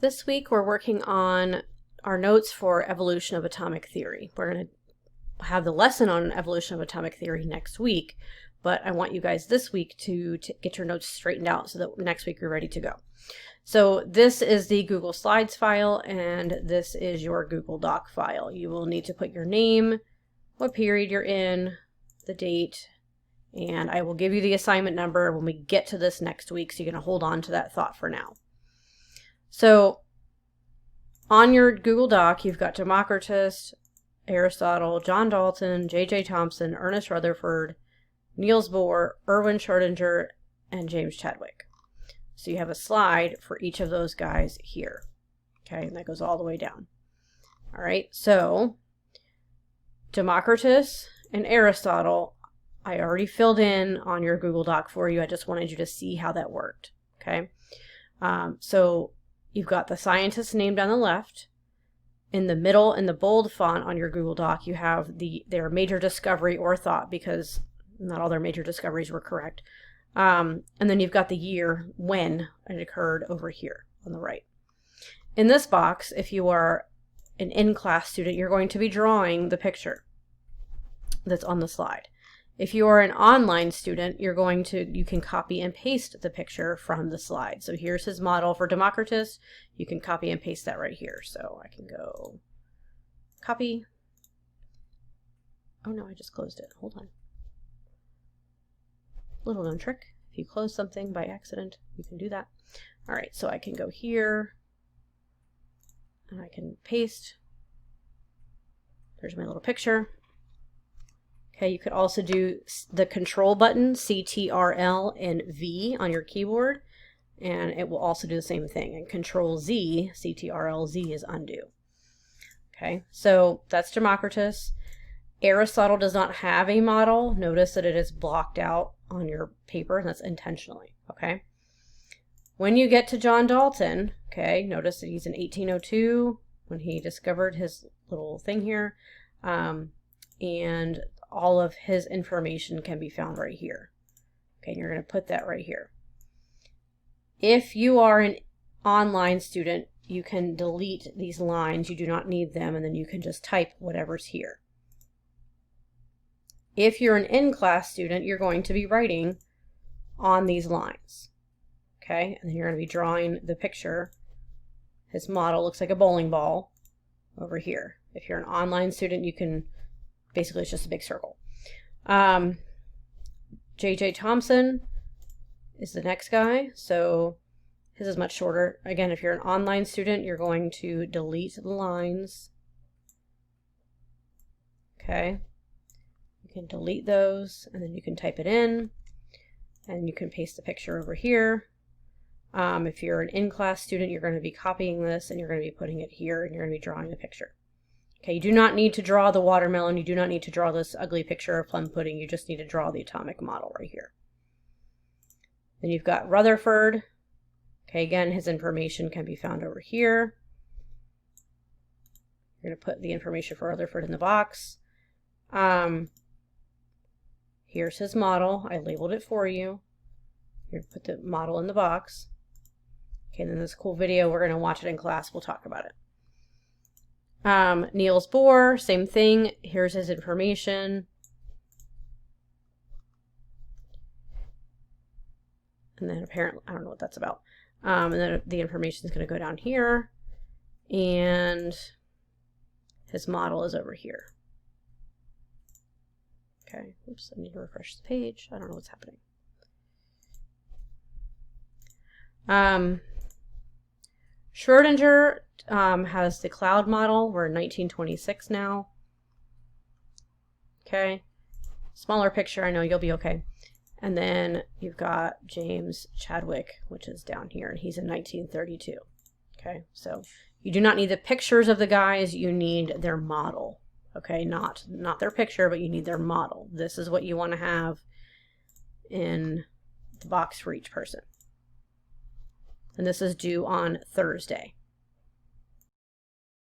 This week we're working on our notes for evolution of atomic theory. We're going to have the lesson on evolution of atomic theory next week, but I want you guys this week to get your notes straightened out so that next week you're ready to go. So this is the Google Slides file, and this is your Google Doc file. You will need to put your name, what period you're in, the date, and I will give you the assignment number when we get to this next week, so you're going to hold on to that thought for now. So on your Google Doc, you've got Democritus, Aristotle, John Dalton, J.J. Thomson, Ernest Rutherford, Niels Bohr, Erwin Schrödinger, and James Chadwick. So you have a slide for each of those guys here. Okay, and that goes all the way down. All right, so Democritus and Aristotle, I already filled in on your Google Doc for you. I just wanted you to see how that worked. Okay, so you've got the scientist's name down the left. In the middle, in the bold font on your Google Doc, you have their major discovery or thought, because not all their major discoveries were correct. And then you've got the year when it occurred over here on the right. In this box, if you are an in-class student, you're going to be drawing the picture that's on the slide. If you are an online student, you can copy and paste the picture from the slide. So here's his model for Democritus. You can copy and paste that right here. So I can go copy. Oh no, I just closed it. Hold on. Little known trick. If you close something by accident, you can do that. All right, so I can go here and I can paste. There's my little picture. Okay, you could also do the control button, CTRL and V on your keyboard, and it will also do the same thing. And Control Z, CTRL Z is undo. Okay, so that's Democritus. Aristotle does not have a model. Notice that it is blocked out on your paper, and that's intentionally. Okay, when you get to John Dalton, okay, notice that he's in 1802 when he discovered his little thing here, and all of his information can be found right here. Okay, and you're going to put that right here. If you are an online student, you can delete these lines. You do not need them, and then you can just type whatever's here. If you're an in-class student, you're going to be writing on these lines. Okay, and then you're going to be drawing the picture. His model looks like a bowling ball over here. If you're an online student, you can basically, it's just a big circle. J.J. Thomson is the next guy. So his is much shorter. Again, if you're an online student, you're going to delete the lines. Okay. You can delete those, and then you can type it in, and you can paste the picture over here. If you're an in-class student, you're going to be copying this, and you're going to be putting it here, and you're going to be drawing the picture. Okay, you do not need to draw the watermelon. You do not need to draw this ugly picture of plum pudding. You just need to draw the atomic model right here. Then you've got Rutherford. Okay, again, his information can be found over here. You're going to put the information for Rutherford in the box. Here's his model. I labeled it for you. You're going to put the model in the box. Okay, then this cool video, we're going to watch it in class. We'll talk about it. Niels Bohr, same thing. Here's his information. And then apparently, I don't know what that's about. And then the information is going to go down here. And his model is over here. Okay, oops, I need to refresh the page. I don't know what's happening. Schrödinger has the cloud model. We're in 1926 now. Okay, smaller picture. I know you'll be okay. And then you've got James Chadwick, which is down here, and he's in 1932. Okay, so you do not need the pictures of the guys. You need their model. Okay, not their picture, but you need their model. This is what you want to have in the box for each person. And this is due on Thursday.